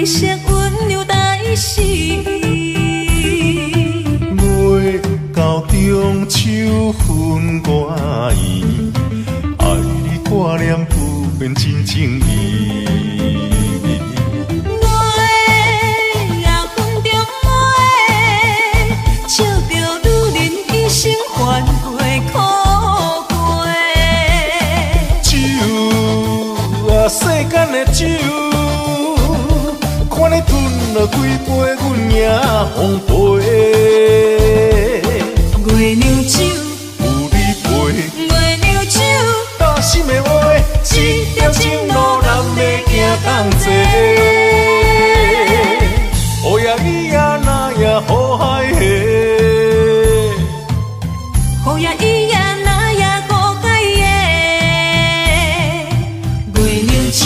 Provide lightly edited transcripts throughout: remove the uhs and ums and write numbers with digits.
归色温柔代诗。月到中秋分外圆，爱你挂念不变真情意。月啊风中飞，笑着女人一生繁华苦过。酒啊世间的酒，看你吞了几杯，阮也奉陪。月亮酒，有你陪，月亮酒，大心的话，一条情路难要行同齐。乌夜伊也那也好海下，雨也伊也那也五解的。月亮酒，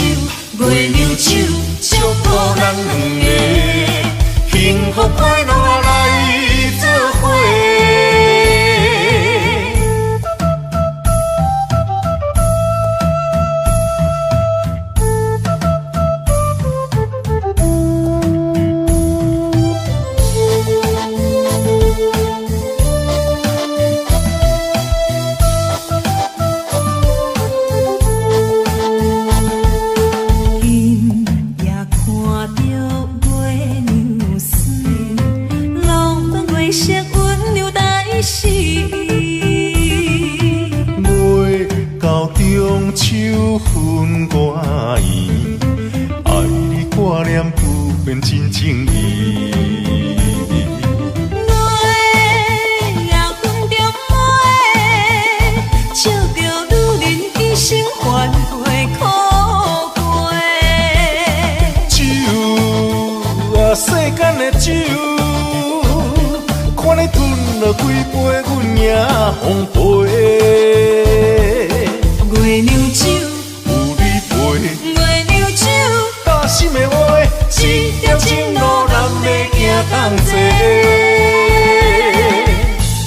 月亮酒，祝福咱两个幸福快乐来作伙。月到中秋分外圆，爱你挂念不变真情意。月啊风中飞，笑着女人一生繁华苦过。酒啊世间的酒，看你吞了几杯，阮也奉陪。月亮酒，有你陪，月亮酒，大心的话，一条情路难要行同齐。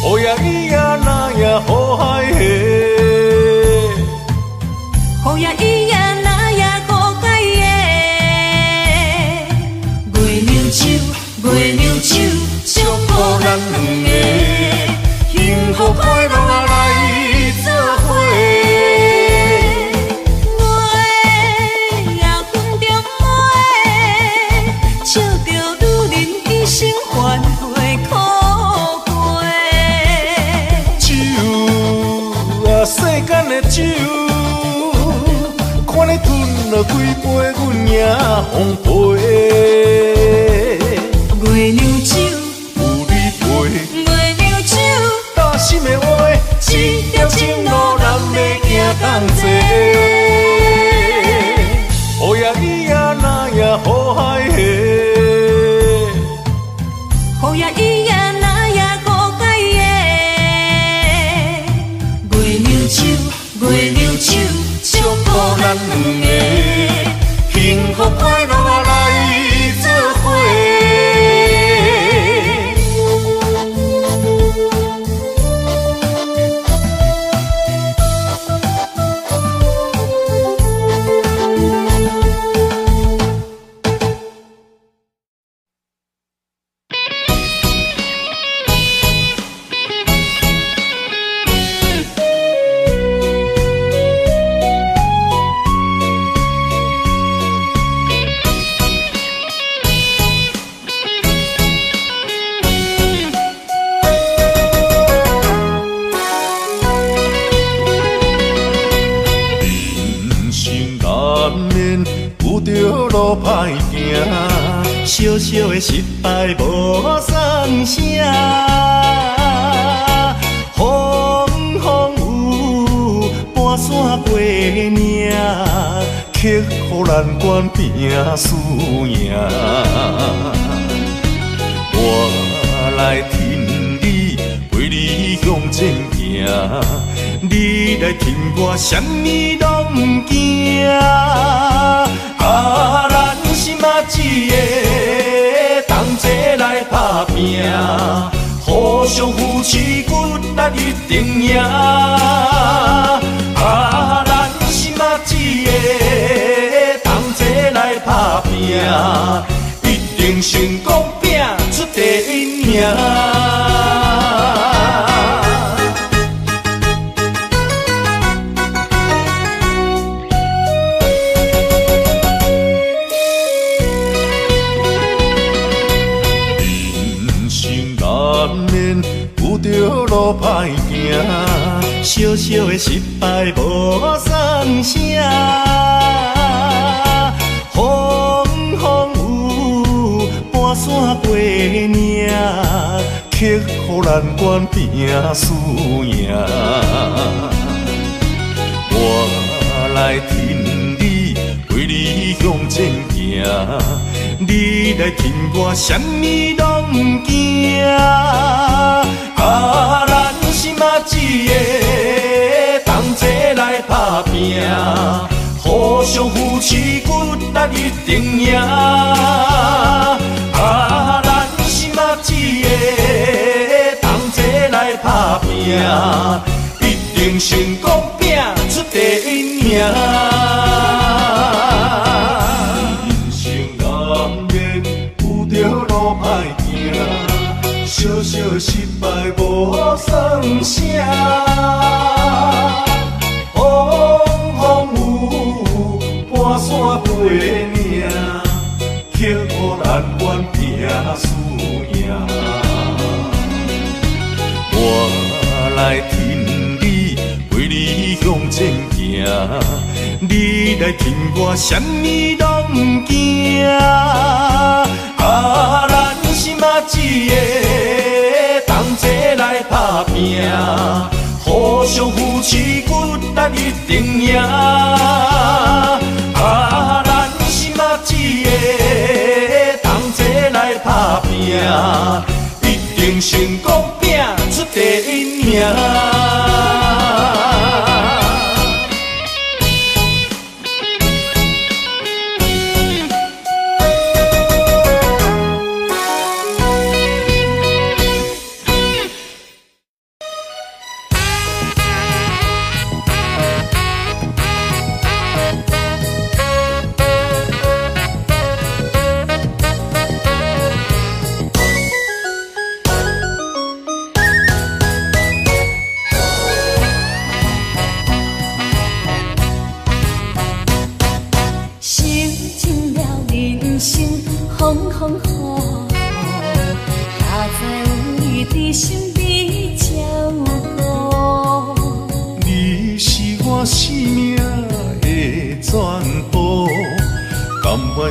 乌夜伊也那也好海下，雨也伊也那也五解的。月亮酒，月亮酒，祝福咱两个幸福快乐来作伙。月啊风中飞，笑着女人一生繁华苦过。酒啊世间的酒，看你吞了几杯，阮也奉陪。月亮酒，有你陪，月亮酒，大心的话，一条情路难要行同齐。乌夜伊也那也好海下，雨也伊也那也五解的。月亮酒，月亮酒，祝福咱两个幸福快乐来作伙。路歹行，小小的失败无算啥，风风雨半山过岭，刻乎难关拼输赢。我来挺你，陪你向前行，你来挺我，啥物拢不惊。啊，咱是嘛一个，同齐来打拼，互相扶持，骨力一定赢。啊，咱是嘛一个，同齐来打拼，定成功拼出第一名。人生难免有着路歹行，小小的失败无算啥。半山过岭，刻乎难关拼输赢。我来挺你，为你向前行。你来挺我，啥物拢不惊。咱是嘛一个，同齐来打拼。互相扶持，骨力一定赢。咱是嘛一个，同齐来打拼，一定成功拼出第一名。人生难免有着路歹行，小小失败无算啥。半山过岭，刻乎难关拼输赢。我来挺你，为你向前行。你来挺我，啥物拢不惊。咱是嘛一个，同齐来打拼。互相扶持，骨力一定赢。咱是嘛一个，同齐来打拼，一定成功拼出第一名。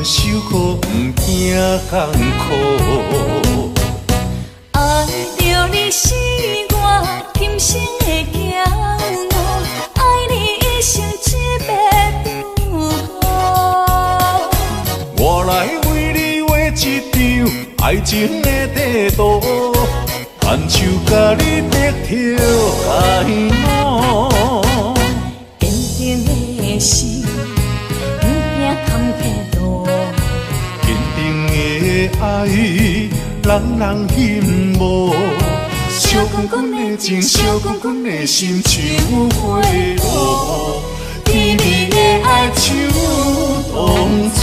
受苦不惊艰苦，爱着你是我今生的骄傲，爱你一生一辈不后。我来为你画一张爱情的地图，牵手甲你白头偕老。坚定的心，不惊坎坷路。坚定的爱，人人羡慕。烧滚滚的情，烧滚滚的心，像花露，甜蜜的爱像当初。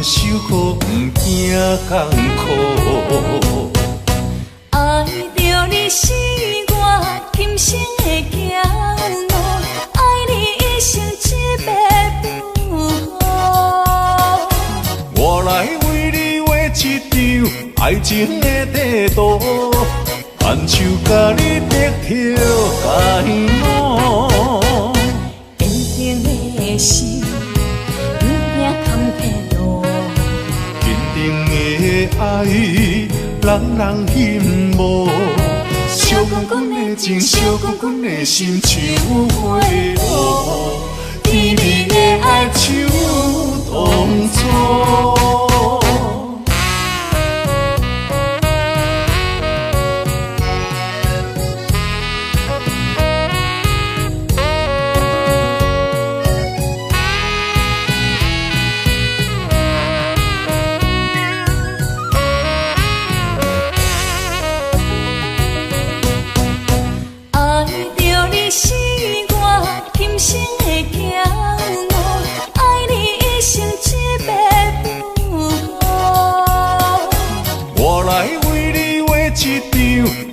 受苦不惊艰苦，爱着你是我今生的骄傲，爱你一生一辈不后。我来为你画一张爱情的地图，牵手甲你白头偕老。坚定的心，不惊坎坷路。坚定的爱，人人羡慕。烧滚滚的情，烧滚滚的心，像花落，甜蜜的爱像当初。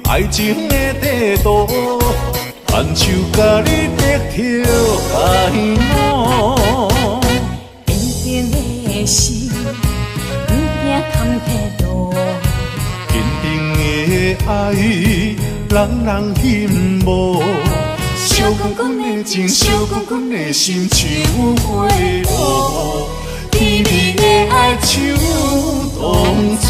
爱情的地图，牵手甲你得去开幕。坚定的心，不惊坎坷路。坚定的爱，人人羡慕。烧滚滚的情，烧滚滚的心，像花落，甜蜜的爱像当初。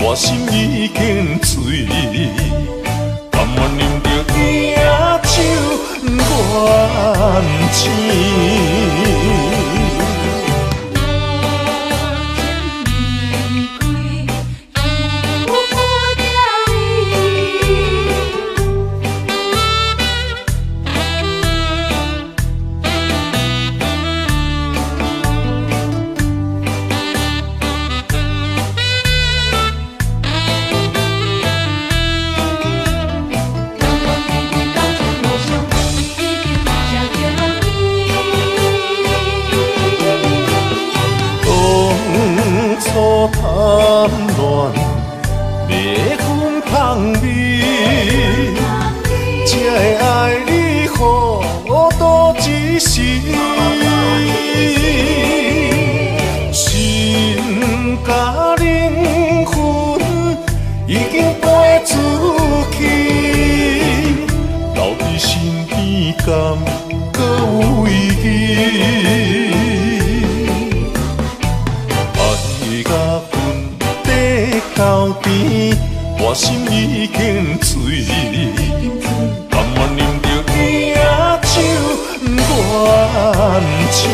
我心已经醉，甘愿饮着野酒愿醒。蜜粉香味，才会爱你予多一世。心甲灵魂已经飞出去，留伫身边敢搁有意义？爱甲阮爬到甜，我心已经醉，甘愿啉着伊仔酒暖醒。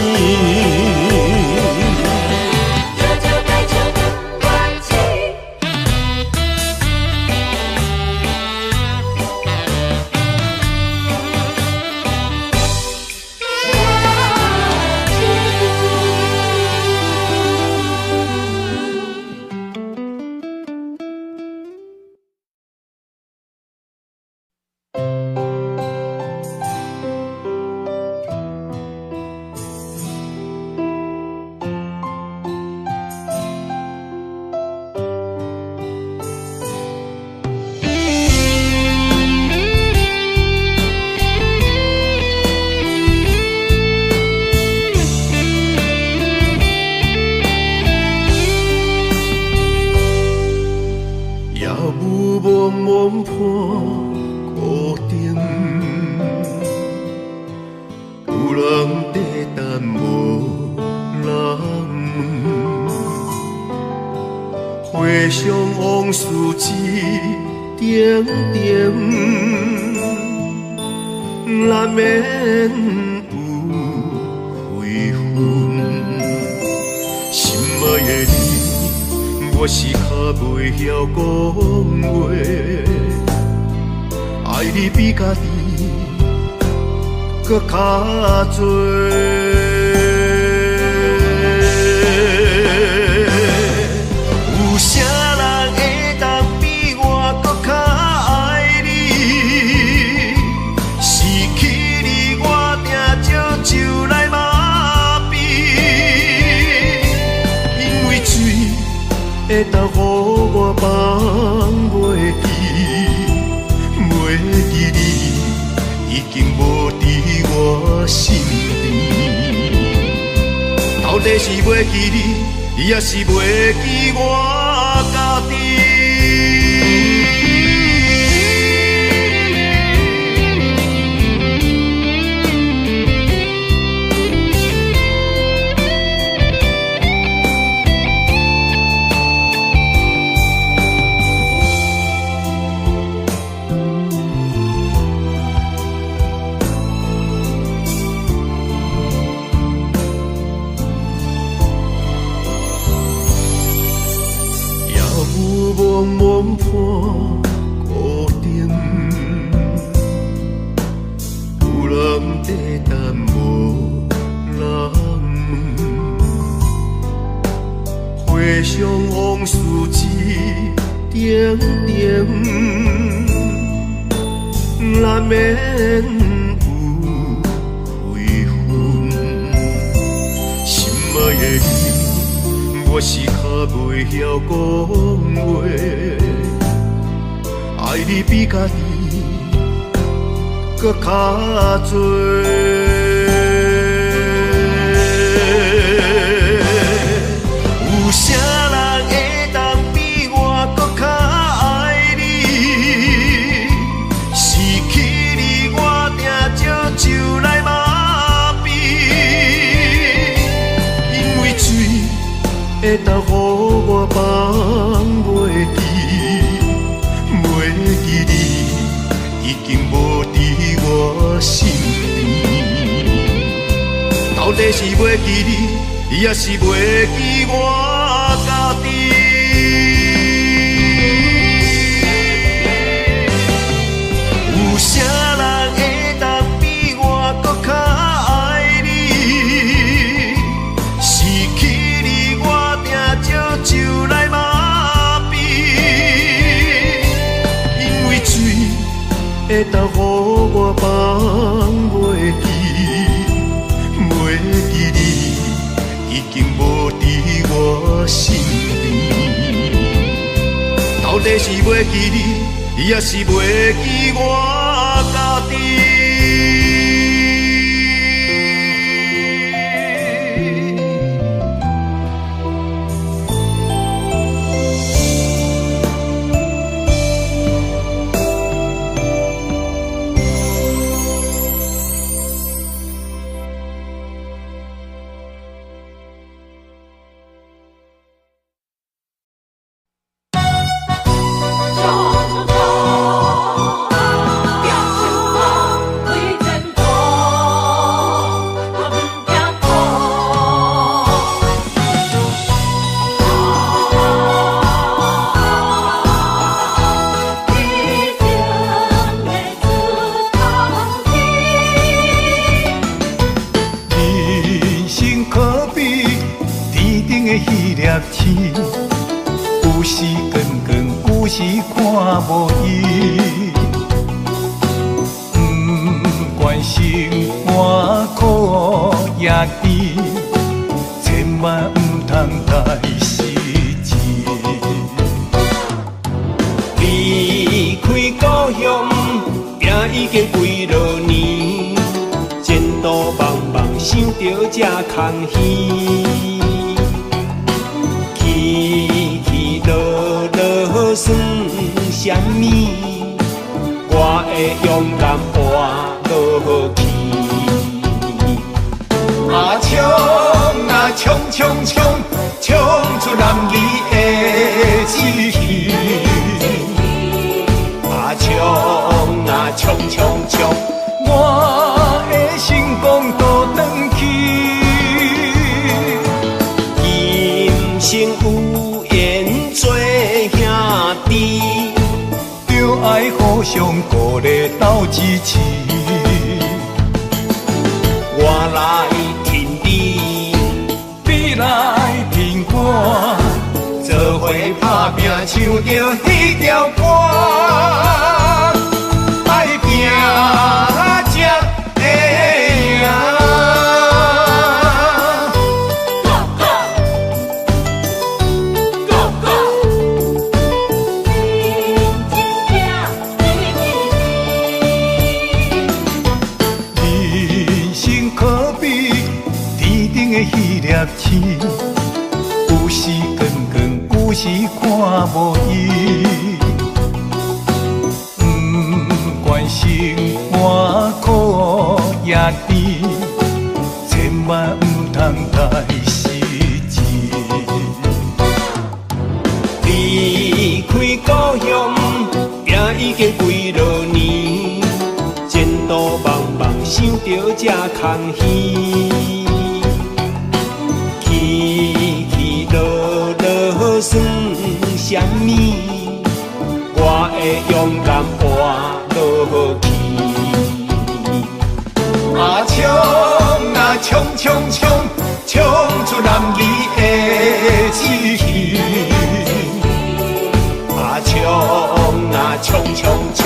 底是袂记你，伊也是袂记我家己。有时光光，有时看无伊。不管生活苦也甜，千万唔通太失志。离开故乡，也已经几落年，前途茫茫，想着这空虚。算什么？我会勇敢活落去。啊冲啊冲冲冲，冲出男儿的志气。啊冲啊冲冲冲，我的成功都转去。人生有缘做兄弟，就爱互相鼓励斗支持。我来挺你，你来挺我，做伙打拼，唱着迄条歌，爱拼才会赢。有时光光，有时看无伊。不管生活苦也甜，千万唔通太失志。离开故乡，也已经几落年，前途茫茫，想着这空虚。起落落算什么？我会勇敢活落去。啊冲啊冲冲冲，冲出男儿的志气。啊冲啊冲冲冲，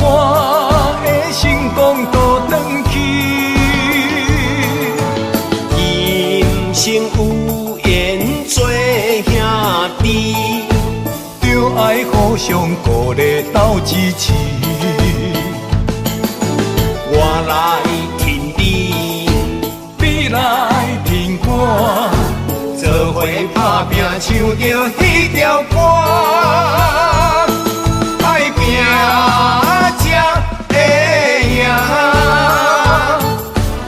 我的成功都转去。人生有缘做兄弟，就爱互相鼓励斗支持。我来挺你，你来挺我，做伙打拼，唱着迄条歌，爱拼才会赢。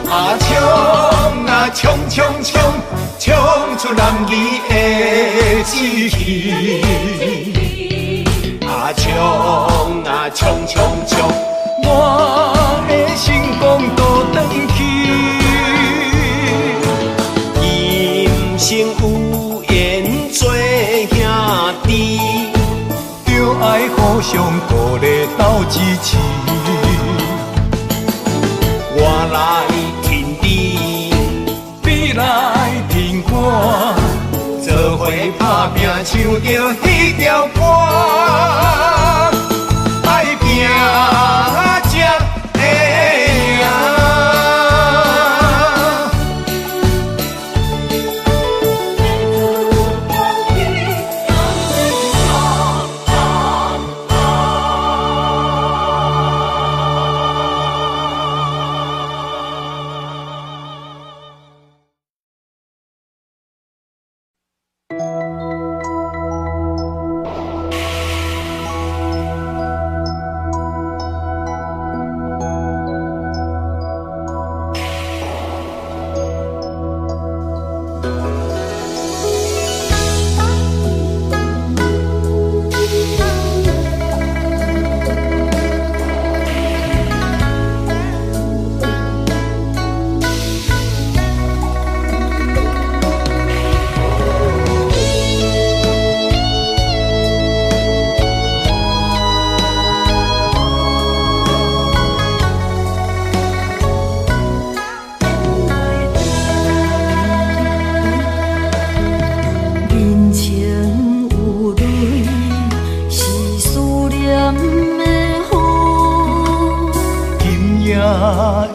啊冲啊冲冲冲，冲出男儿的志气。啊冲啊冲冲冲，我的成功都转去。人生有缘做兄弟，就爱互相鼓励斗支持。我来挺你，你来挺我，做伙打拼，唱着迄条歌，爱拼才会赢。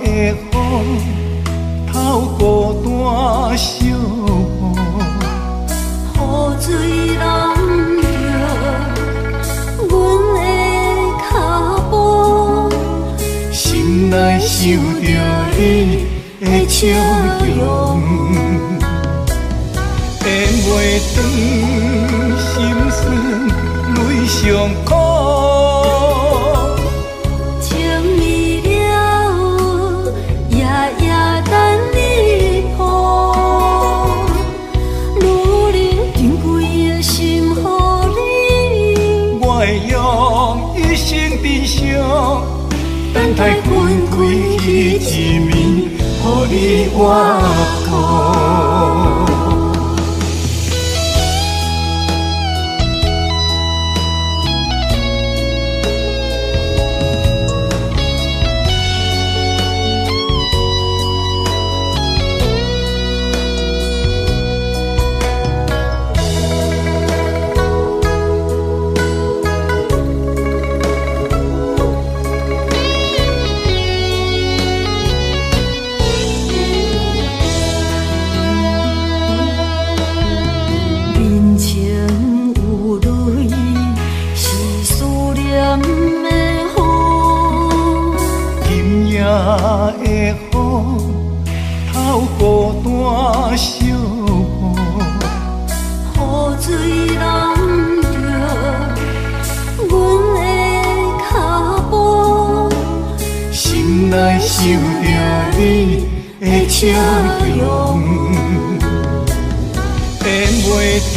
的风，透过大小雨，雨水淋着阮的脚步，心内想着你的笑容，咽袂长，心酸泪上苦。等待分开彼一面，予你我顾。的风透过大小雨，雨水淋着阮的脚步，心内想着你的笑容，咽袂长，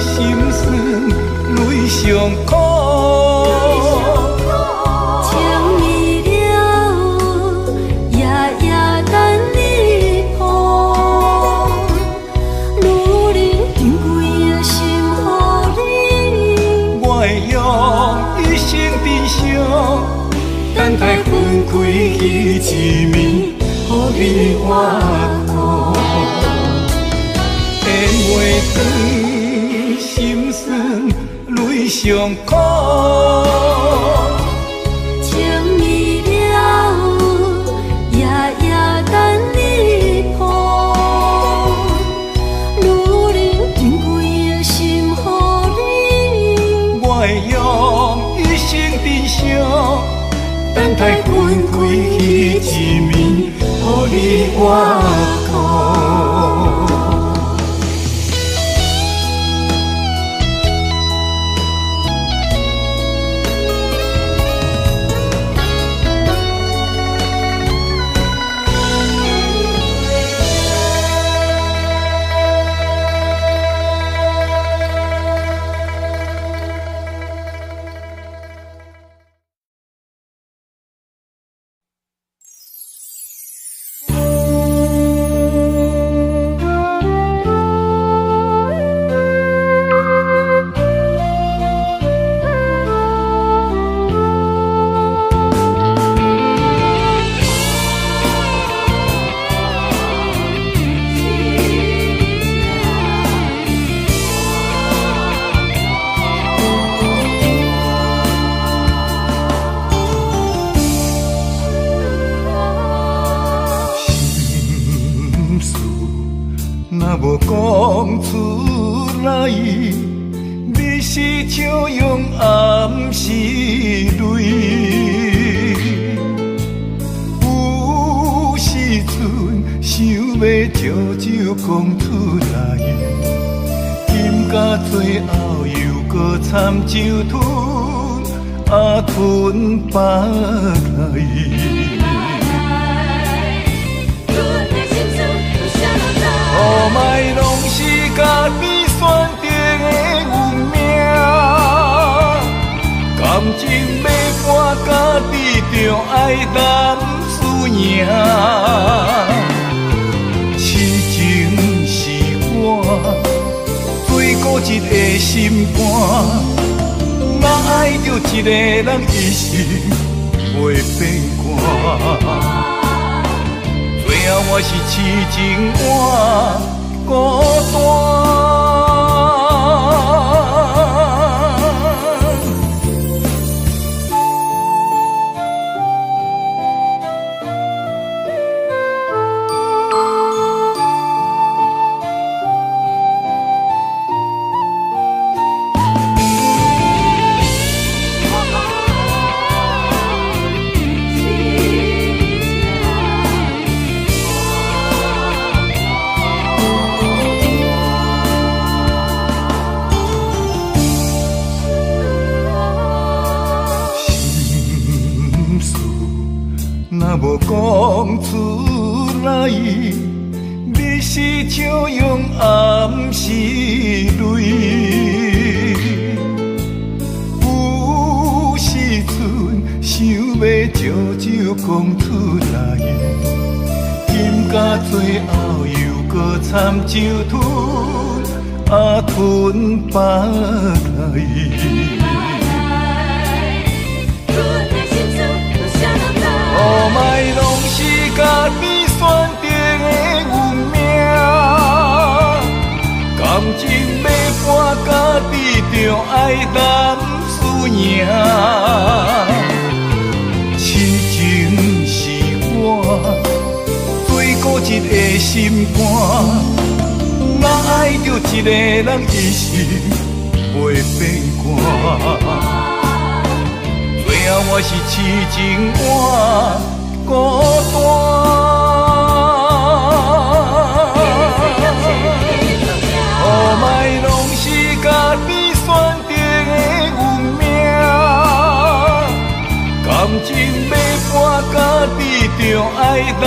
心酸泪上苦。等待分开彼一面，予你我顾。咽袂长，心酸泪上苦。情义了，夜夜等你抱。女人珍贵的心，予你。我会用一生珍惜。等待分开彼一面，予你我顾。无讲出来，你是笑容暗是泪。有时阵想要招酒讲出来，饮到最后又搁掺酒吞白来。无卖拢是家己选定的运命，感情要搬家己就爱担输赢。痴情是我最固执的心肝，若爱着一个人一生袂变卦。最后我是痴情换孤单。无讲出来，你是笑容暗是泪。有时阵想要悄悄讲出来，今到最后又搁参酒吞白来。哦，莫拢是家己选择的运命，感情要搬家己就爱担输赢。痴情是我最固执的心肝，若爱着一个人一世袂变卦。最后我是痴情换孤单，哦，莫拢是家己选择的运命，感情要搬家己就爱担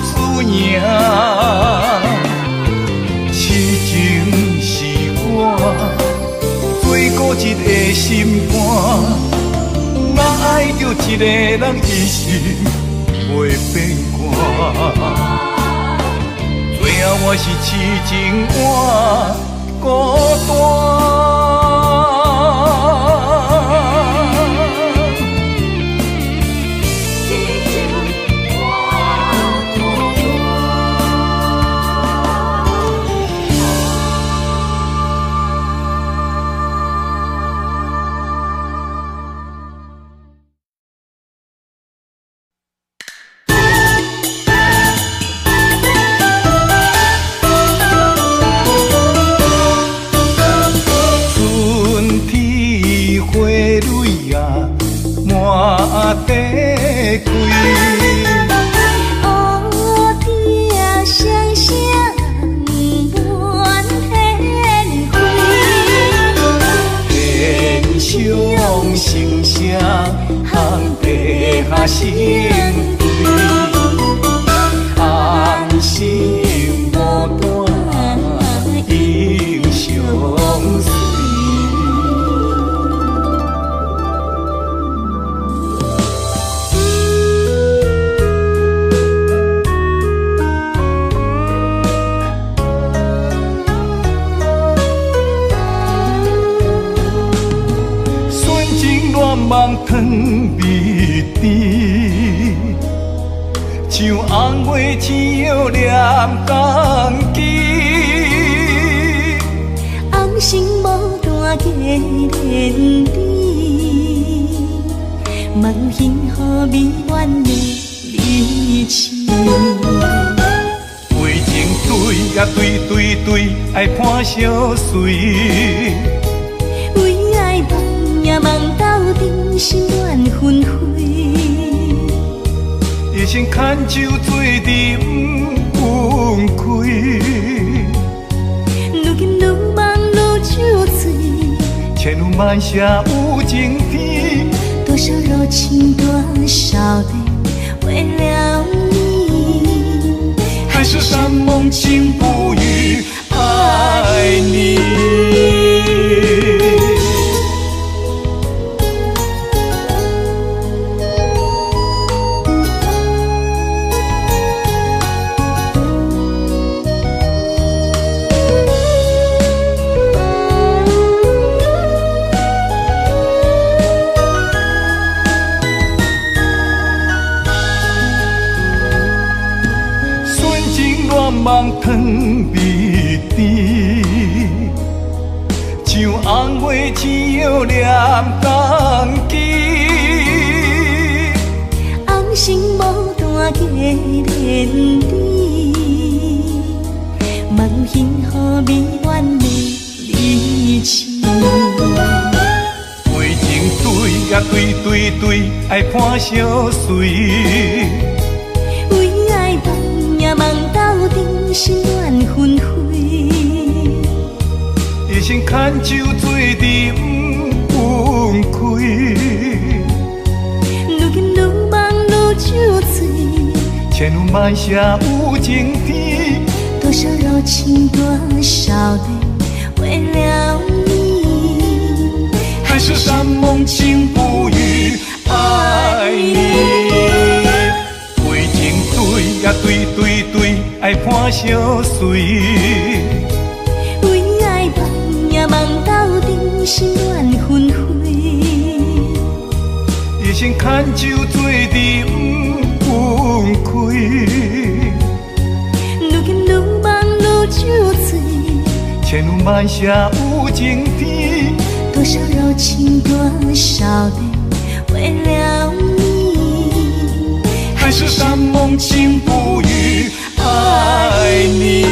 输赢。痴情是我最固执的心肝。若爱着一个人一世袂变卦，最后我是痴情换孤单。梦汤味甜，像红月星耀念江枝。红星牡丹加连理，梦幸福美满的离情。为情对呀对，爱伴相随。为爱梦呀梦到顶，心乱纷飞。一生牵手做阵不分开。愈今愈梦愈酒醉，千有万舍有情天。多少柔情多少泪，为了你，还是山盟情不渝，爱你。梦汤味甜，像红月星耀念江枝。红星牡丹加连理，梦幸福美满的离情。为情对呀对，爱伴相随。为爱梦呀梦到顶，心乱纷飞。一生牵手做阵不分开。愈今愈梦愈酒醉，前路漫下无尽天，多少柔情多少泪，为了你，还是山盟情不渝爱你。对情对呀对对对，爱伴相随。为爱梦呀梦到顶，心乱纷飞。一生牵手做阵不分开。愈今愈梦愈酒醉，前路漫下无尽天，多少柔情多少泪，为了你，还是山盟情不渝爱你。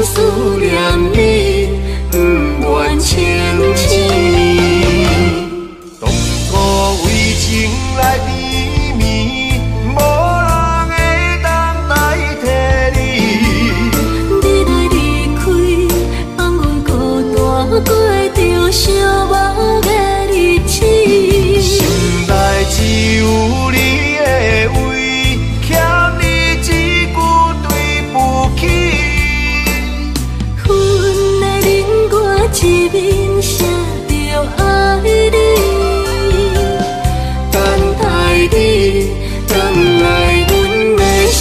思念你，不愿清醒。当初为情来低眠，无人会当代替你。你来离开，放阮孤单过着寂寞的日子。心内只有你的位，欠你一句对不起。一面写着爱你，等待你回来阮的身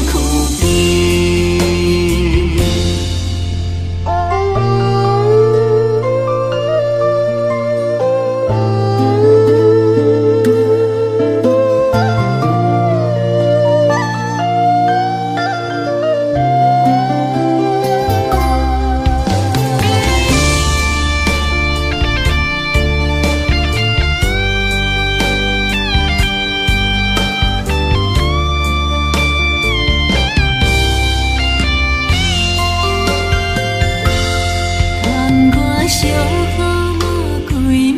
躯边。小雨玫瑰面，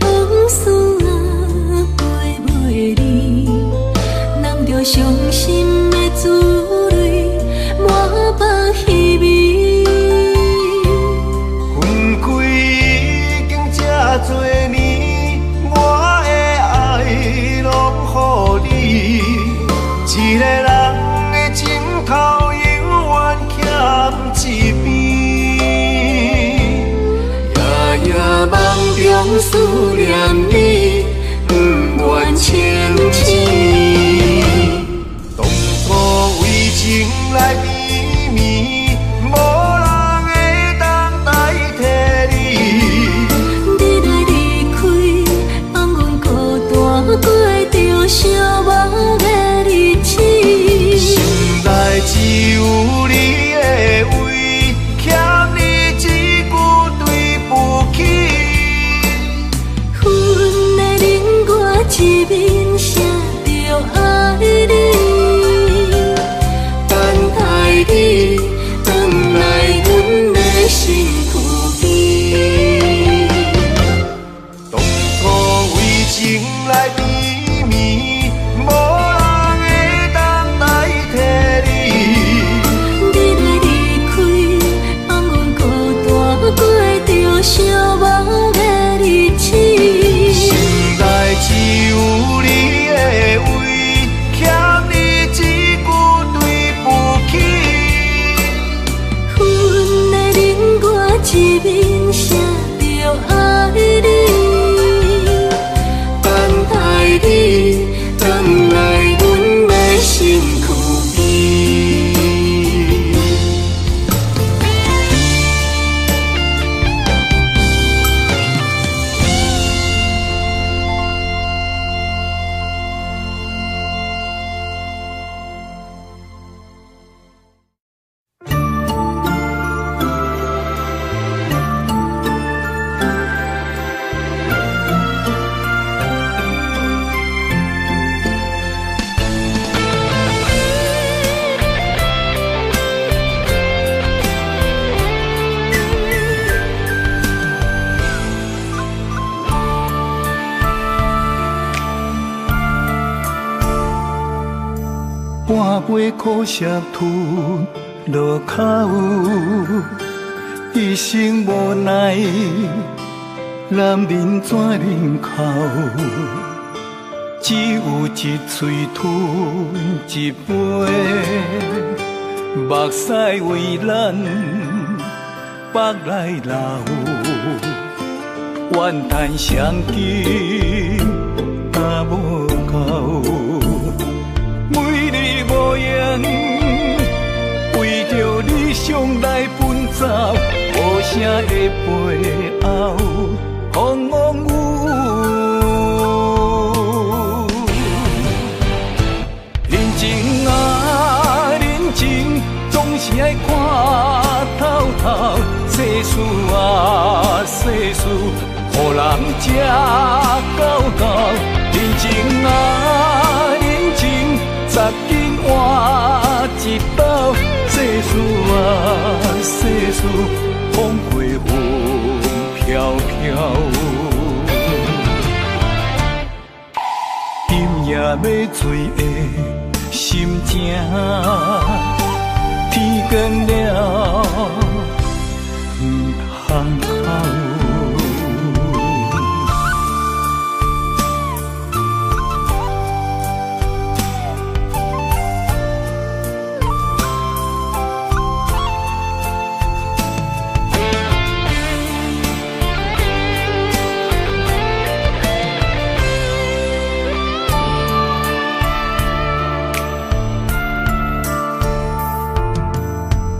往事啊陪袂离，揽着伤心的滋味，满腹稀微。分开已经这多年，我的爱拢予你，一个人的情头永远欠一边。夜梦中思念你，不愿清醒。当初为情来低眠，无人会当代替你。你来离开，放阮孤单过着寂寞的日子。心内只有你的位，欠你一句对不起。阮的冷我一面。半杯苦涩吞落口，一生无奈，男人怎忍口？只有一嘴吞一杯，目屎为咱腹内流，怨叹相见也无够。每日无言，为着理想来奔走，无声的背后，风风雨雨。人情啊，人情，总是爱看透透。世事啊，世事，予人吃到到。人情啊，人情，十斤换一斗。世事啊，世事，风过云飘飘。今夜要醉的心情，天光了，不通哭。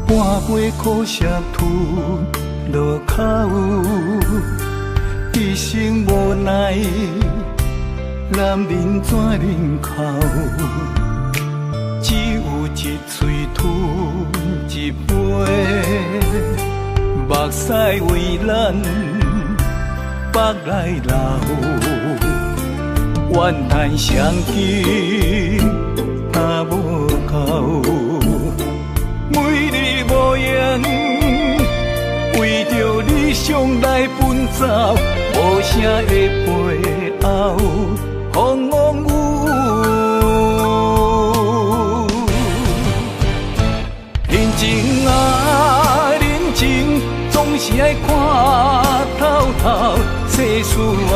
半杯苦涩吞落口，一生无奈，男人怎忍口？只有一嘴吞一杯，目屎为咱腹内流，怨叹相见也无够。每日无言，为着理想来奔走，无声的背后，风风雨雨。人情啊，人情，总是爱看透透。世事啊，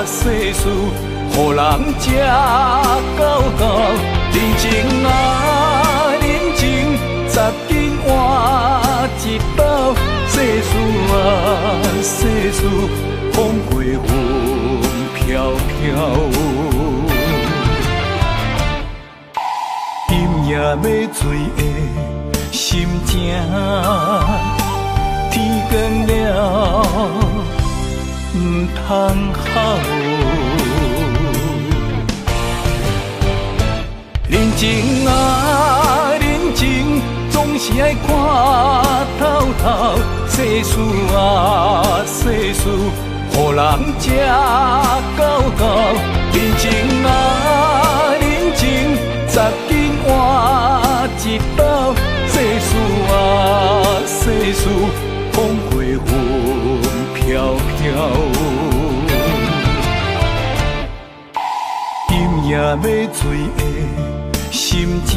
世事，予人吃到到。人情啊，人情。十斤换一斗，世事啊，世事，风过云飘飘。今夜要醉的心情，天光了，不通哭。人情啊，人情。总是爱看透透。世事啊，世事，予人吃到到。人情啊，人情，十斤换一斗。世事啊，世事，风过云飘飘。今夜要醉的心情。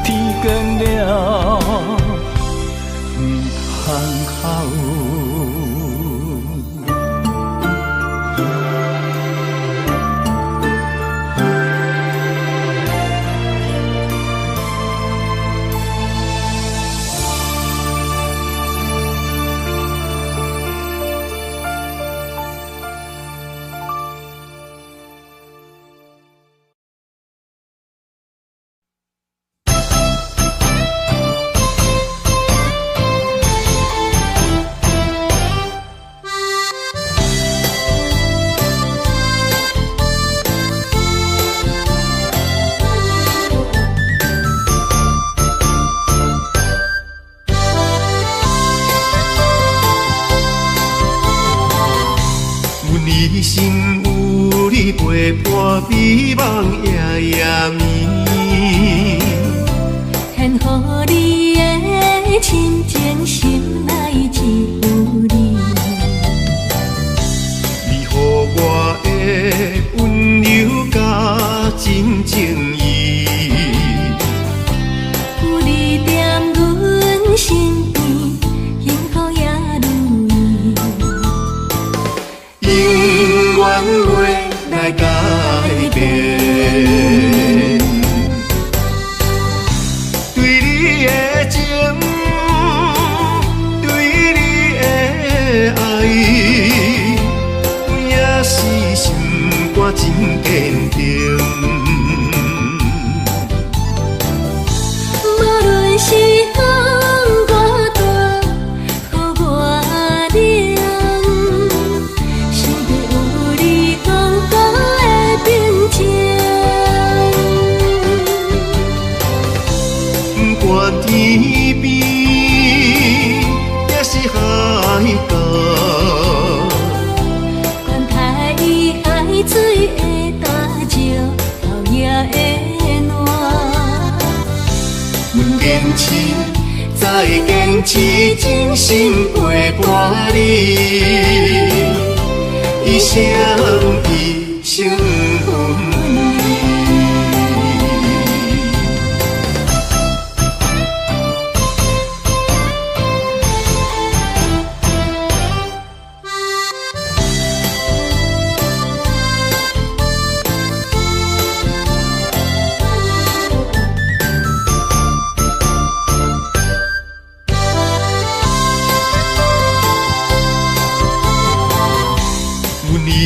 天光了，不通哭。你心有你陪伴，美梦夜夜眠。献予你的深情，心内只有你。你予我的温柔甲真情意。真坚定。无论是风多大，雨我冷，想要有你讲讲的平静。不管天边也是海角，管太海水的大石，后夜的暖。阮坚持，再坚持，真心陪伴你，一生一生分离。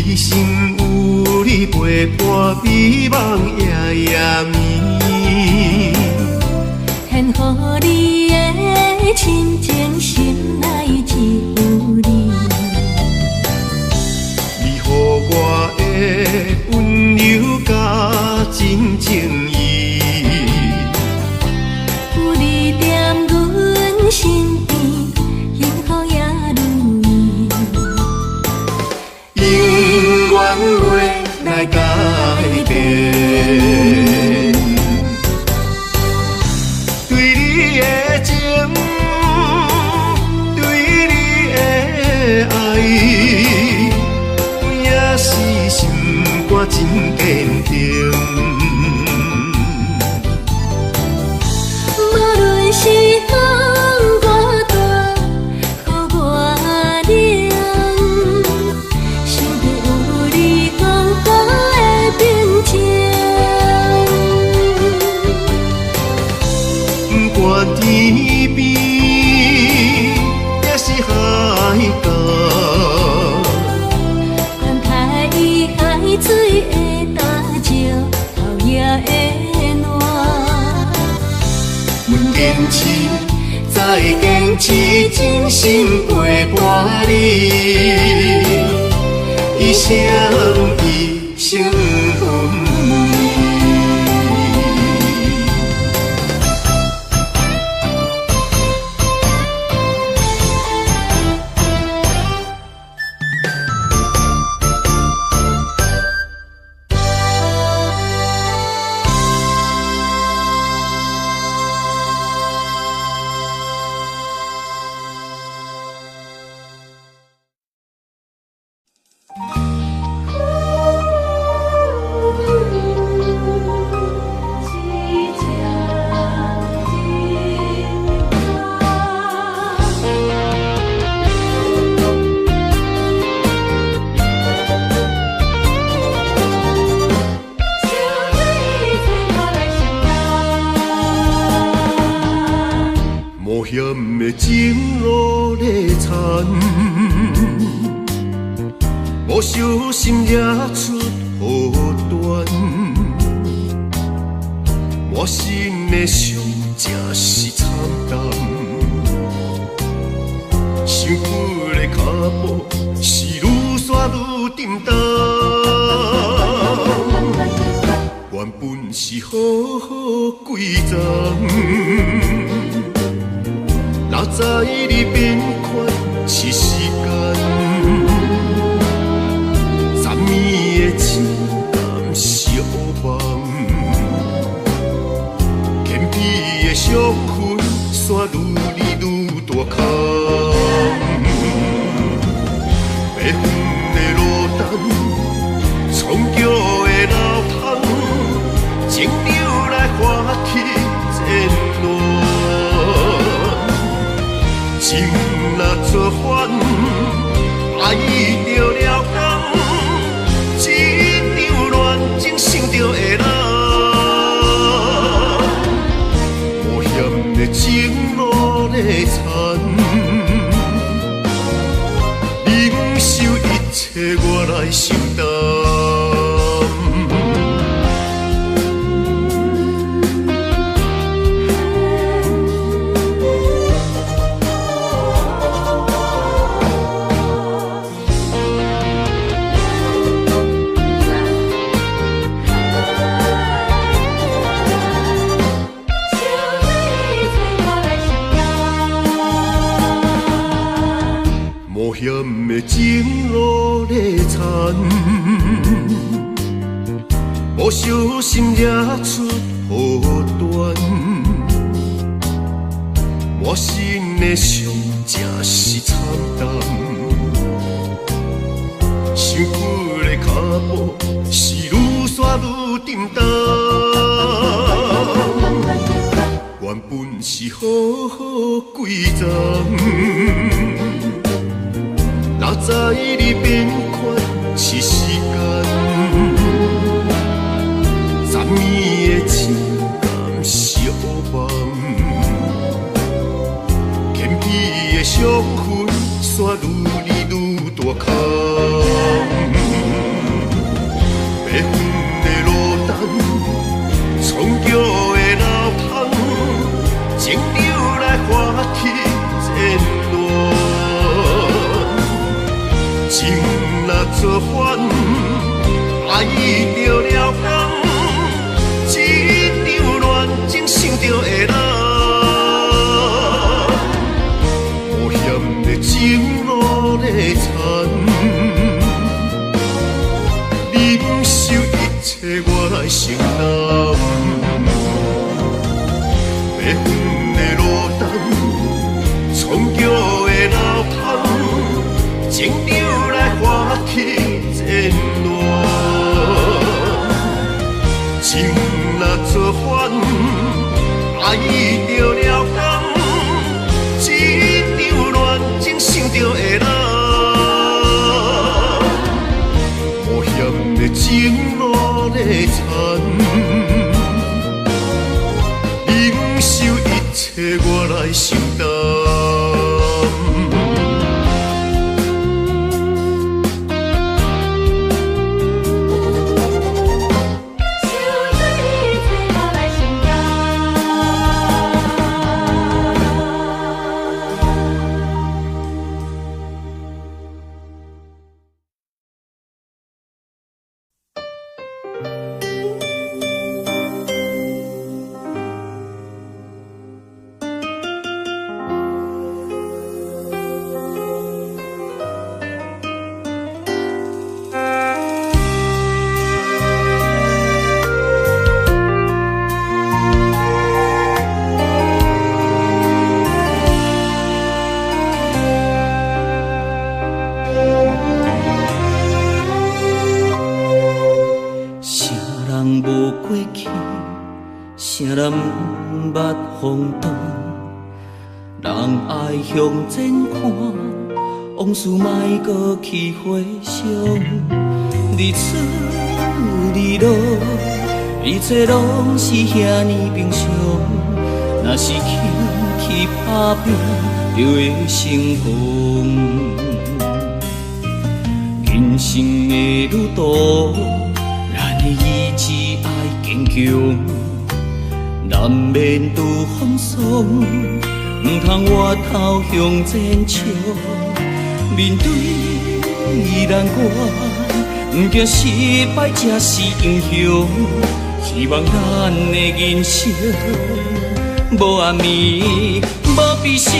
你心有你陪伴，美梦夜夜眠。献予你的深情，心内只有你。你予我的温柔甲真情意，有你踮阮身边，幸福也如意。永远袂来改变。对你的情，对你的爱，也是心肝真坚定。无论是风多大，雨我冷，想要有你讲讲的平静。不管天边也是海角，管太海水的大石，后夜的暖。阮坚持，再坚持，真心陪伴你，一生一生分离。冒险的情路在残，无小心惹出祸端，满身的伤真是惨淡，幸福的脚步是愈刷愈沉重，原本是好好规章。哪知你变款是时间，残暝的情淡是乌梦，偏僻的伤痕线愈离愈大空，白云的落单，苍桥的老窗，情流来化起渐乱。情若作反，爱着了工，一场乱情想着会老。冒险的情路情路在残，无小心惹出祸端，满身的伤真是惨淡，幸福的脚步是愈刷愈沉重。原本是好好几丛，哪知你变款是时间，昨暝的情感是乌梦，牵起的伤痕煞愈离愈大空，白云的落单，创桥的老窗，情流来化起战乱。情若作反，爱着了工，一场乱情想着会人。无险的情路在残，你不受一切，我来承担。白云的落单，创桥的老窗，情流来化起战乱。情若作反，爱着了工，一场乱情想着会人。无险的情路在残，你不受一切，我来承担。风动，人爱向前看，往事莫搁去回想。日出日落，一切拢是遐尼平常。若是轻去打拼，就会成功。人生的旅途，咱的意志爱坚强。难免拄风霜，唔通回头向前冲。面对难关，唔惊失败才是英雄。希望咱的人生无暗暝，无悲伤，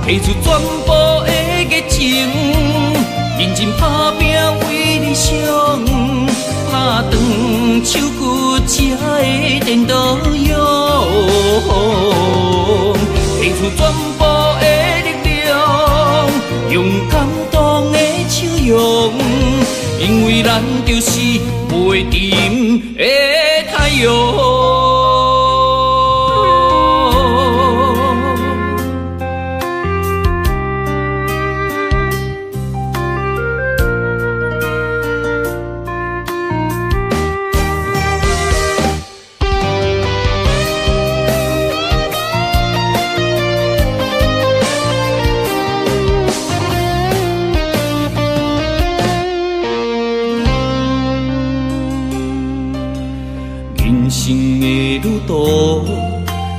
付出全部的热情，认真打拼为理想。打断手骨才会颠倒勇，付出全部的力量，用感动的笑容，因为咱就是袂沉的太阳。人生的旅途，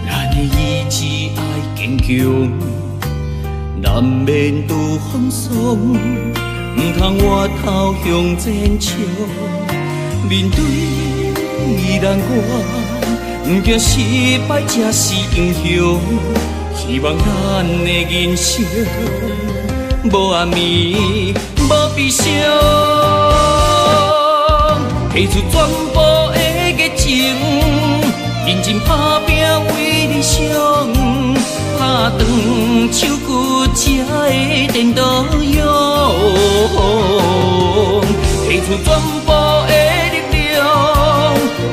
咱的意志爱坚强，难免拄风霜，唔通回头向前冲。面对难关，唔惊失败才是英雄。希望咱的人生无暗暝，无悲伤，提出全部的热情，认真打拼为理想，打断手骨才会颠倒勇，提出全部的力量，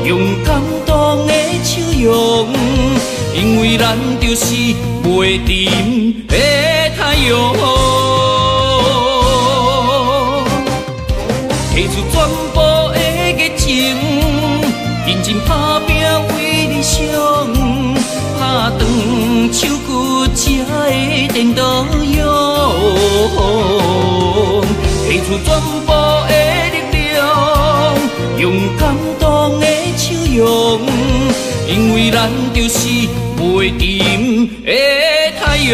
用感动的笑容，因为咱就是袂沉的太阳。提出全部的热情，认真打拼为理想，打断手骨才会颠倒勇，提出全部的力量，用感动的笑容，因为咱就是袂沉的太阳。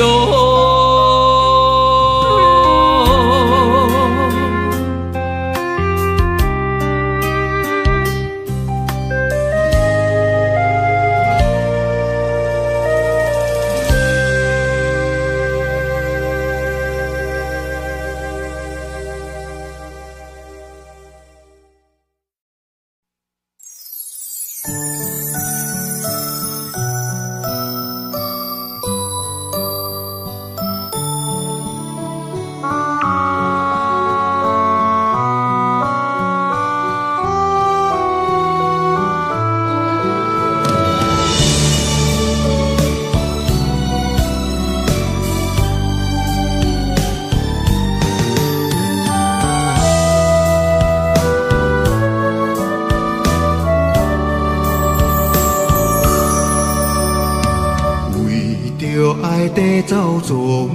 地走纵，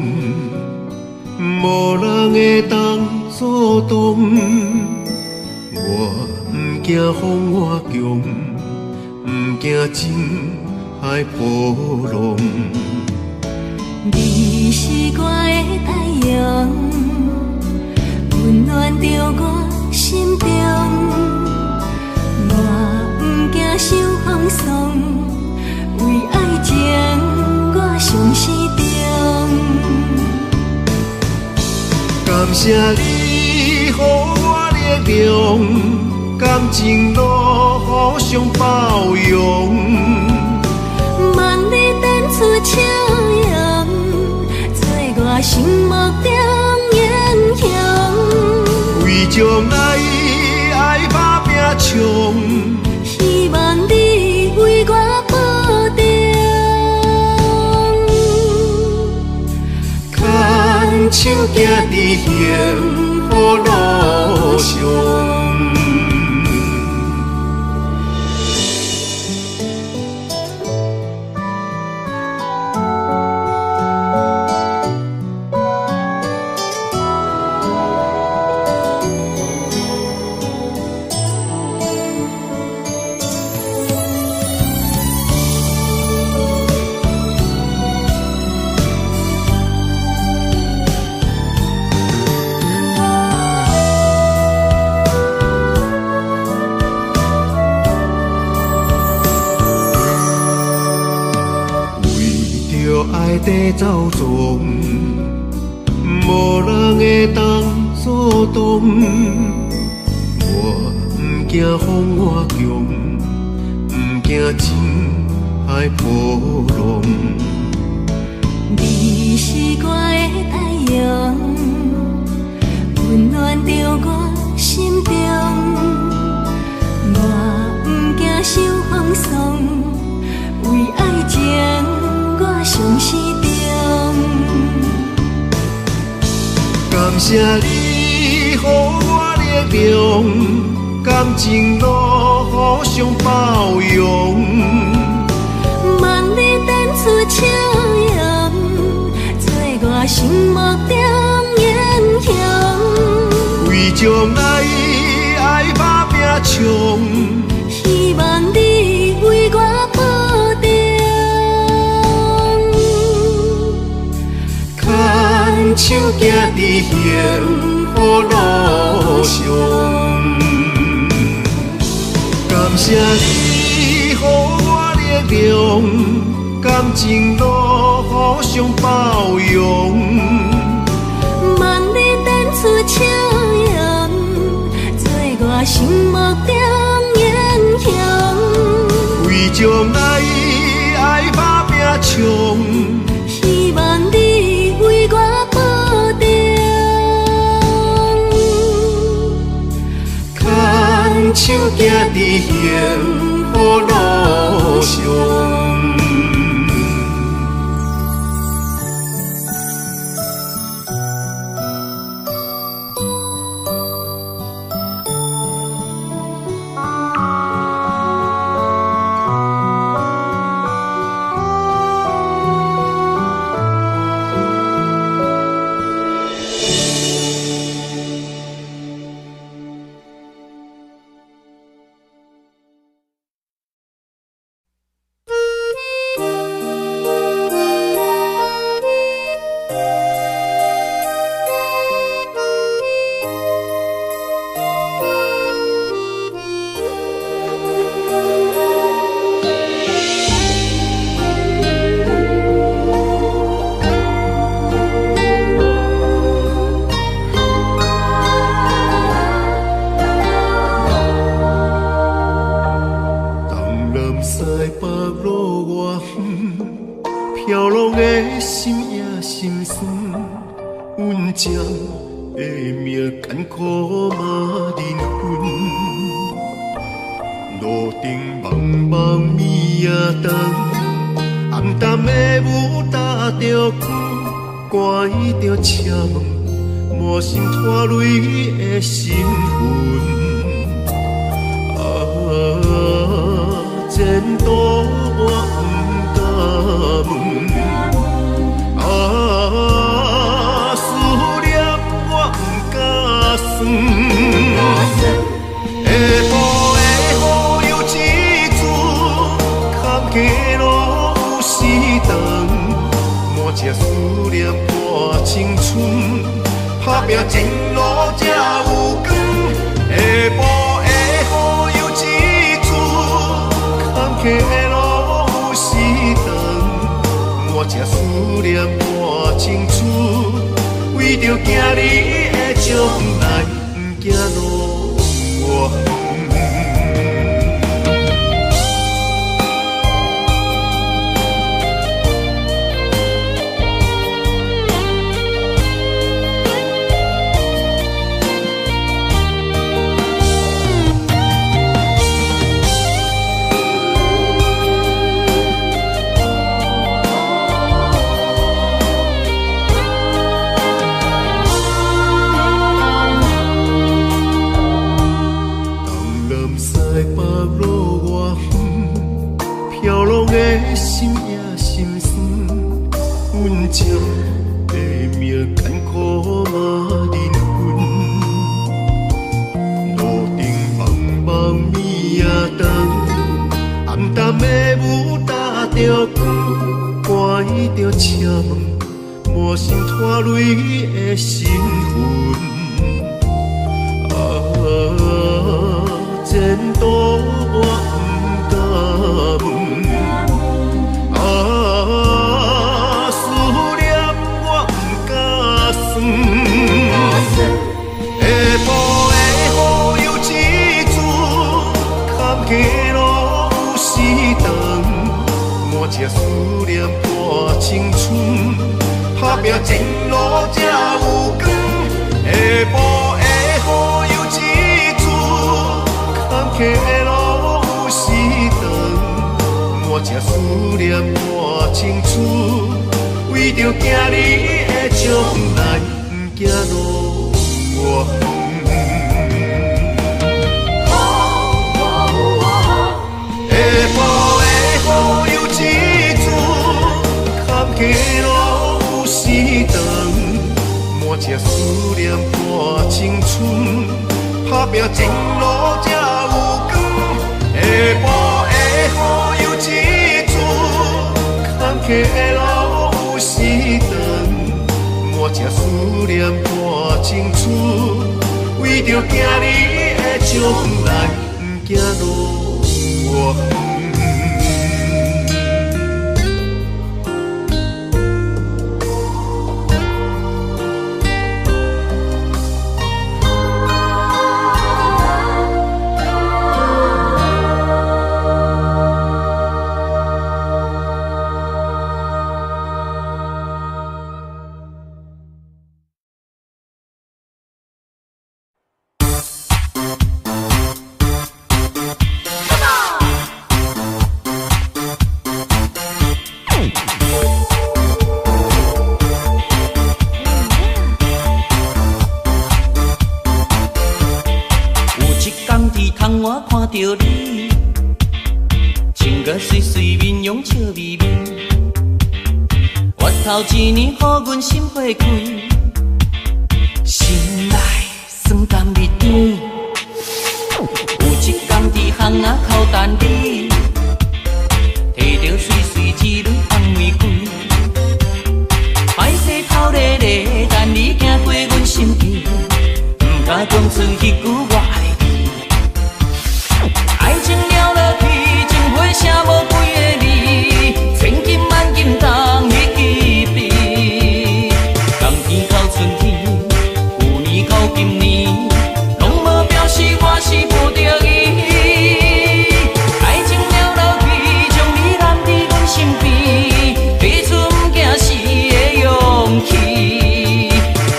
无人会当阻挡。我不惊风我强，不惊情海波浪。你是我的太阳，温暖着我心中。我不惊受风霜，为爱情我上始终。感谢你，予我力量，感情路互相包容。望你展出笑容，做我心目中英雄。为将来爱打拼冲，希望你为我保重，牵手行伫幸福路上。地走纵，无人会当阻挡。我不惊风我强，不惊情海波浪。你是我的太阳，温暖着我心中。我不惊受风霜，为爱情我上始终。感谢你，予我力量，感情路互相包容。望你展出笑容，做我心目中英雄。为将来爱打拼冲，希望你为我保重。牵手行伫幸福路上，感谢你，予我力量，感情路互相包容。望你等出笑容，做我心目中英雄。为将来爱打拼冲，希望你为我保重，牵手行伫幸福路上。工伫窗外看到你，穿甲水水面容笑眯眯。我头一年予阮心花开，心内酸甘蜜甜。有一天伫巷仔口等你，摕着水水一蕊红玫瑰，歹势头咧咧，等你行过阮身边，毋敢讲出迄句我爱你。爱情了落去，情花写无几个字，千金万金当去记笔。冬天到春天，有年到今年，拢无表示我是无着伊。爱情了落去，将你揽伫阮身边，给出毋惊死的勇气。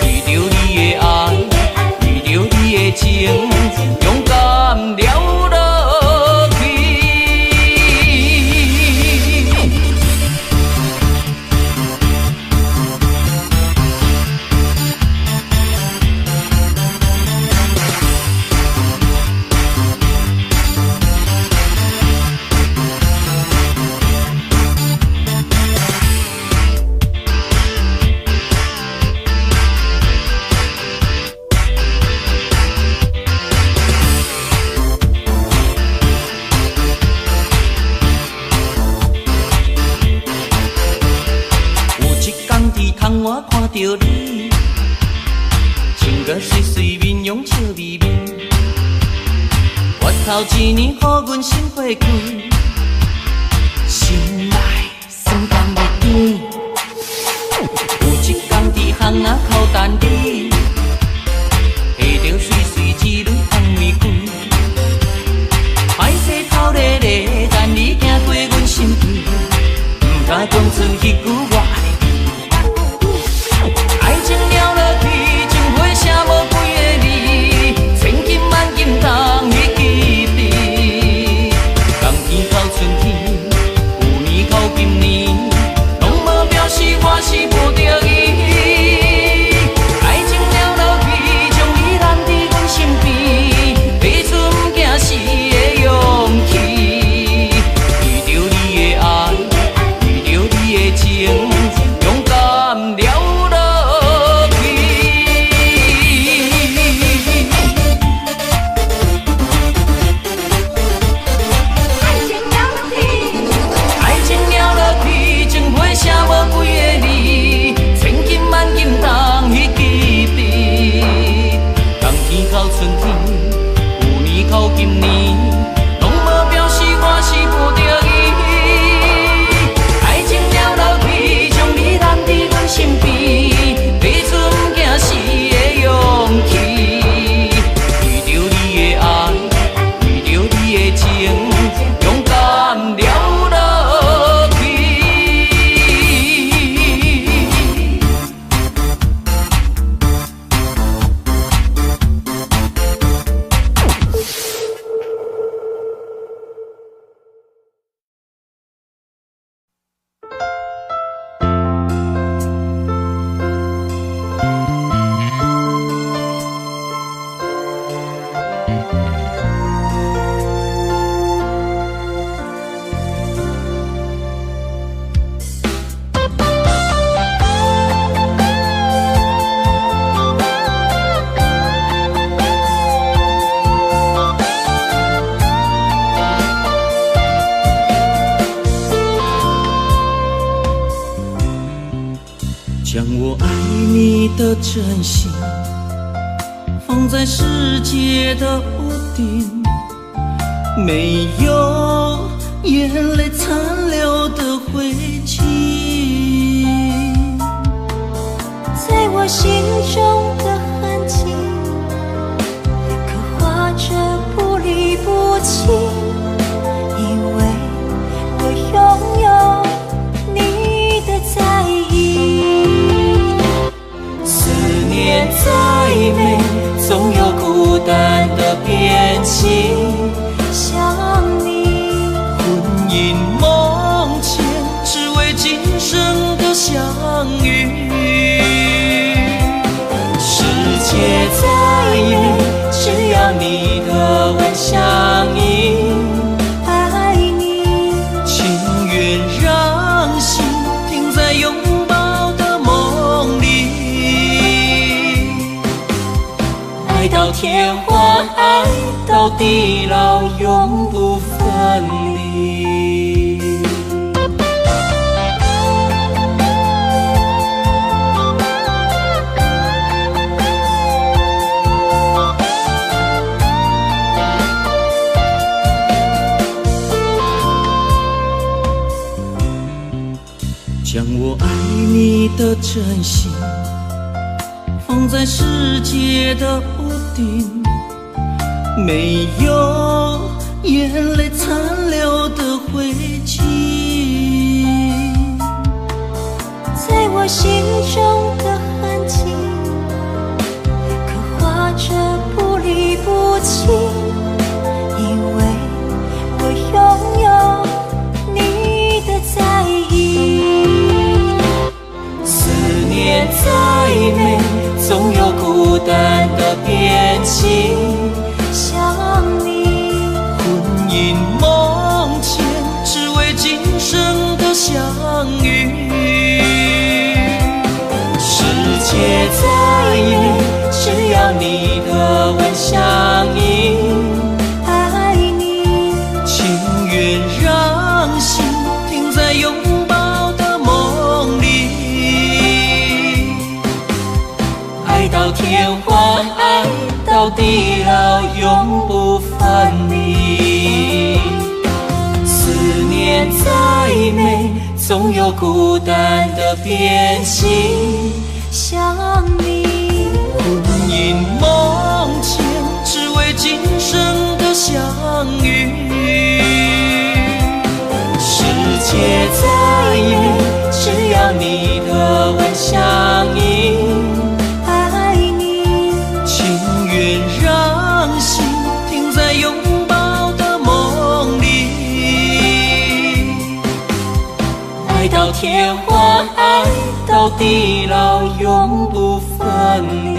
为着你的爱，为着你的情，勇敢了落去。窗外看到你，穿甲水水面容笑眯眯。我头一年予阮心花开，心内酸甘蜜甜。有一天伫巷仔口等你，摕着水水一蕊红玫瑰，歹势头咧咧，等你行过阮身边，毋敢讲出迄句我爱你。爱情了落去，情花写无几个字，千金万金当去记笔。冬天到春天，有年到今年，拢无表示我是无着伊。爱情了落去，将你揽伫阮身边，给出毋惊死的勇气。为着你的爱，为着你的情，勇敢了。写无几个字，千金万金当去记笔。冬天到春天，有年到今年，拢无表示我是无着伊。爱情了落去，将你揽伫阮身边，给出毋惊死的勇气。为着你的爱，为着你的情，勇敢了落。将我爱你的真心放在世界的屋顶，没有眼泪残留的灰烬，在我心中的痕迹，刻画着不离不弃，因为我拥有你的在意。思念再美，总有孤单的边际。想你，魂萦梦牵，只为今生的相遇。是吻相依。爱你，情愿让心停在拥抱的梦里，爱到天荒，爱到地老，永不分离。将我爱你的真心放在世界的屋顶，没有眼泪残留的灰烬，在我心中的痕迹，刻画着不离不弃，因为我拥有你的在意。思念再美，总有孤单的边际。想你，魂萦梦牵，只为今生的相遇。世界再美，只要你的吻相依。爱你，情愿让心停在拥抱的梦里，爱到天荒，爱到地老，永不分离。思念再美，总有孤单的边际。想你，魂萦梦牵，只为今生的相遇。世界再美，只要你的吻相依。爱你，情愿让心停在拥抱的梦里，爱到天荒，爱到地老，永不分离。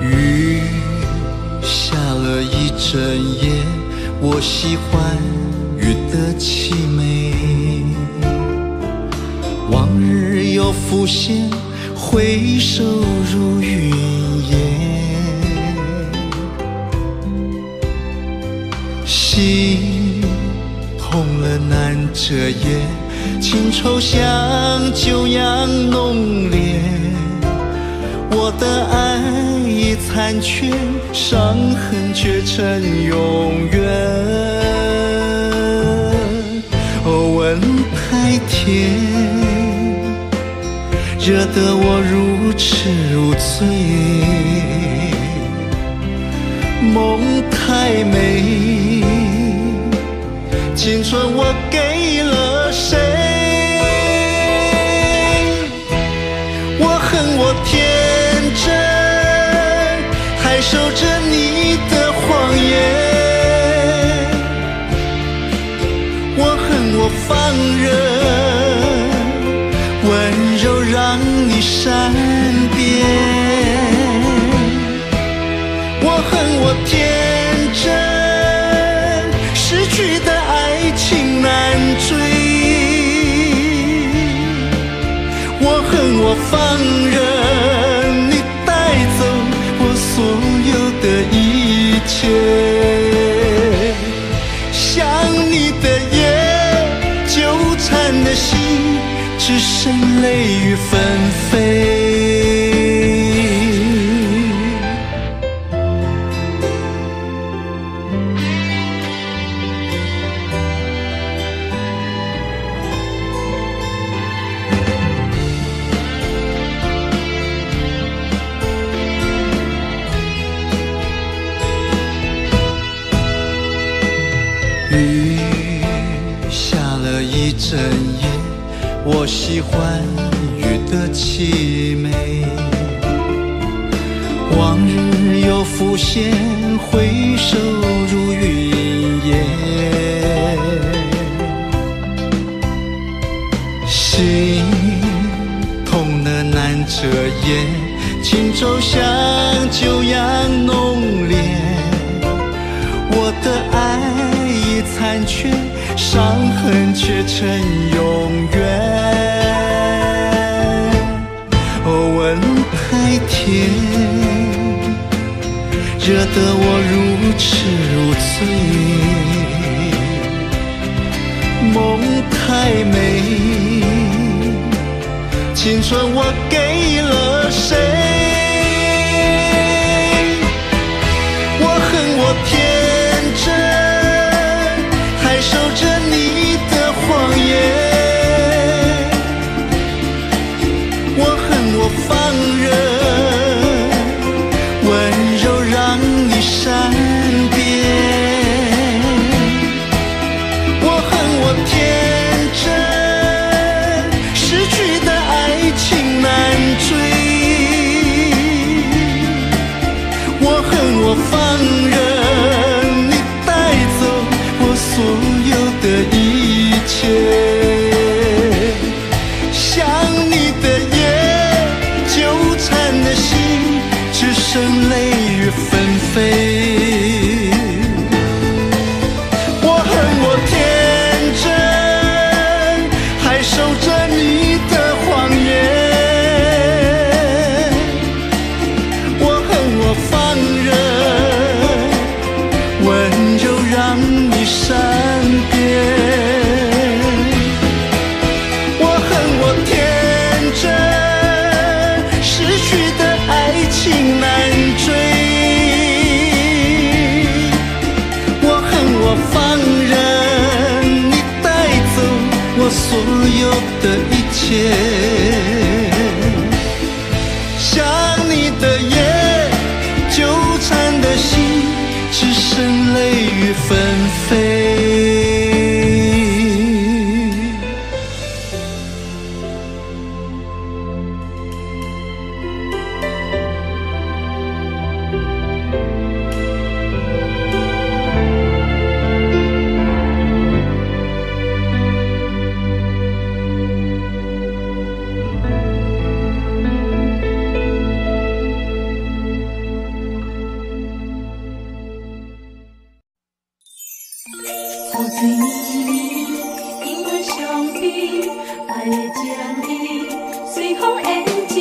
雨下了一整夜，我喜欢雨的凄美。往日又浮现，回首如云烟。心痛了难遮掩，情愁像酒样浓烈。我的爱已残缺，伤痕却成永远。吻太甜，惹得我如痴如醉。梦太美，青春我给了谁？我恨我天真，还守着你的谎言。我恨我放任，温柔让你善变。我恨我天真，失去的爱情难追。我恨我放任你带走我所有的一切。想你的夜，纠缠的心，只剩泪雨纷飞。雨下了一整夜，我喜欢雨的凄美。往日又浮现，回首如云烟。心痛得难遮掩，情骤像酒样浓烈。我的爱已残缺，伤痕却成永远。吻太甜，惹得我如痴如醉。梦太美，青春我给了谁？我恨我天真，还守着你的谎言。我恨我放任，温柔让你善变。我恨我天真，失去的爱情难追。我恨我放任你带走我所有的一切。想你的夜，纠缠的心，只剩泪雨纷飞。我恨我天真，还守着你的谎言。我恨我放任，温柔让你善变。我恨我天真，失去的爱情难追。我恨我放任你带走我所有的一切。想你的夜，纠缠的心，只剩泪雨纷飞。雨水绵绵，影儿相比，爱的情意随风演织。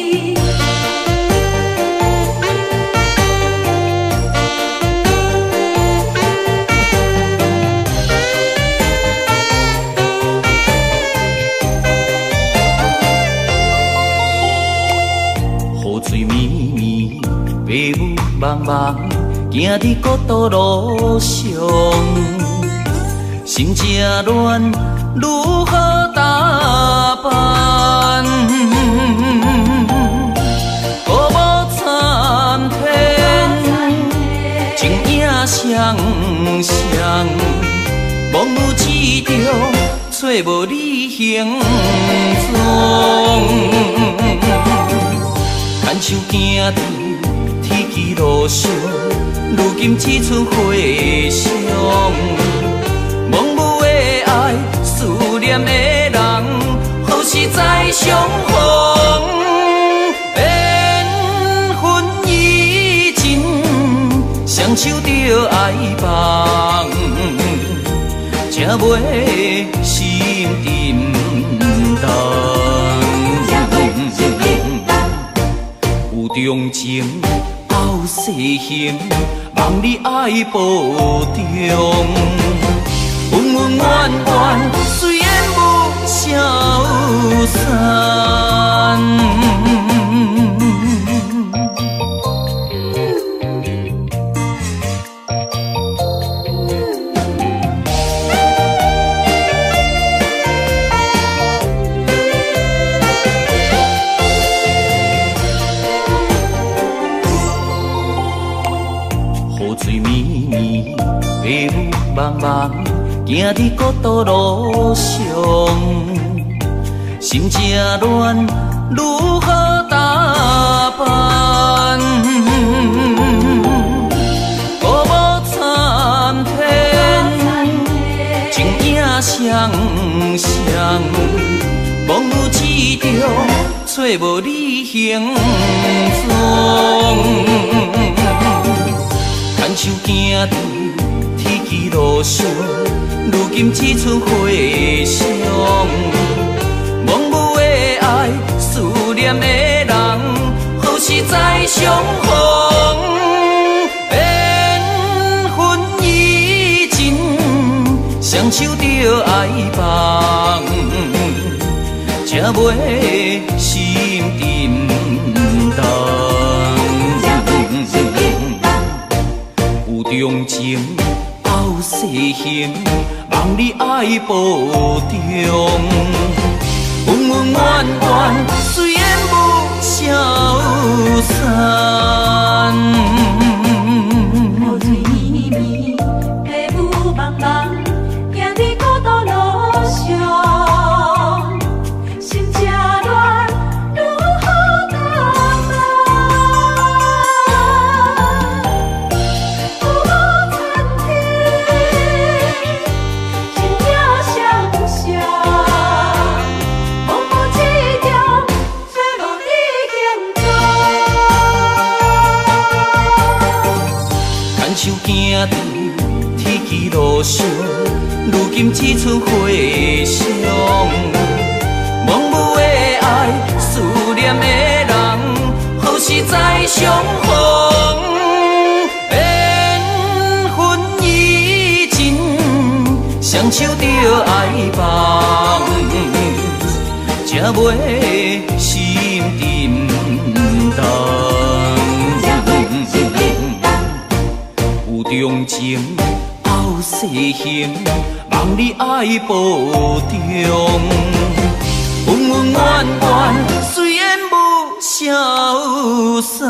雨水绵绵，白雾茫茫，行伫孤独路上。心正乱，如何打扮？孤木参天，情影双双，梦有一场，找无你行踪。牵手行伫天际路上，如今只剩回响。梦舞的爱，思念的人，何时再相逢？缘分已尽，双手着爱放，才袂心沉重。有重情，有细行，望你爱保重。恩恩怨怨，虽然无消散。雨水绵绵，白雾茫茫。行伫孤独路上，心正乱，如何打扮？孤舞参天，情影双双，望有一条找无你行踪，牵手行伫天际路上，如今只剩回响。茫无的爱，思念的人，何时再相逢？缘分已尽，双手着爱放，才袂心沉重。有重情，后世行，望你爱保重。恩恩怨怨，虽然不消散。雨水绵绵，迷雾茫茫，行伫孤独路上，心正乱，如何打扮？孤舞参天，情影双双。手行伫天际路上，如今只剩回响。茫无的爱，思念的人，何时再相逢？缘分已尽，双手着爱放，才袂心沉重。有重情，后世行，望你爱保重。恩恩怨怨，虽然不消散。